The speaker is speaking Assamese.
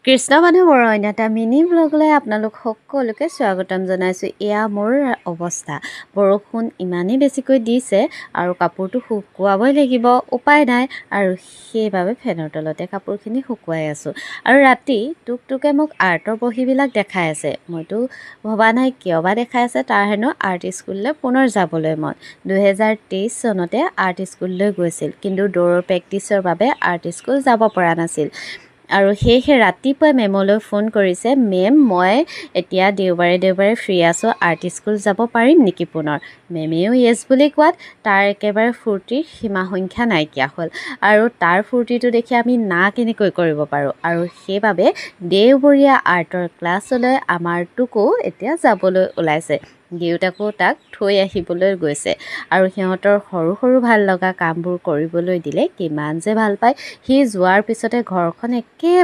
কৃষ্ণ মানুহৰ অন্য এটা মিনি ব্লগলৈ আপোনালোক সকলোকে স্বাগতম জনাইছোঁ। এয়া মোৰ অৱস্থা, বৰষুণ ইমানেই বেছিকৈ দিছে আৰু কাপোৰটো শুকুৱাবই লাগিব, উপায় নাই আৰু সেইবাবে ফেনৰ তলতে কাপোৰখিনি শুকুৱাই আছোঁ। আৰু ৰাতি টুকটুকে মোক আৰ্টৰ বহীবিলাক দেখাই আছে। মইতো ভবা নাই কিয় বা দেখাই আছে। তাৰ হেনো আৰ্ট স্কুললৈ পুনৰ যাবলৈ মন। 2023 চনতে আৰ্ট স্কুললৈ গৈছিল, কিন্তু দৌৰৰ প্ৰেক্টিছৰ বাবে আৰ্ট স্কুল যাব পৰা নাছিল। আৰু সেয়েহে ৰাতিপুৱাই মেমলৈ ফোন কৰিছে, মেম মই এতিয়া দেওবাৰে ফ্ৰী আছোঁ, আৰ্ট স্কুল যাব পাৰিম নেকি পুনৰ। মেমেও য়েছ বুলি কোৱাত তাৰ একেবাৰে ফূৰ্তিৰ সীমা সংখ্যা নাইকিয়া হ'ল। আৰু তাৰ ফূৰ্তিটো দেখি আমি না কেনেকৈ কৰিব পাৰোঁ। আৰু সেইবাবে দেওবৰীয়া আৰ্টৰ ক্লাছলৈ আমাৰ টুকু এতিয়া যাবলৈ ওলাইছে। দেউতাকো তাক থৈ আহিবলৈ গৈছে আৰু সিহঁতৰ সৰু সৰু ভাল লগা কামবোৰ কৰিবলৈ দিলে কিমান যে ভাল পায়। সি যোৱাৰ পিছতে ঘৰখন একেবাৰে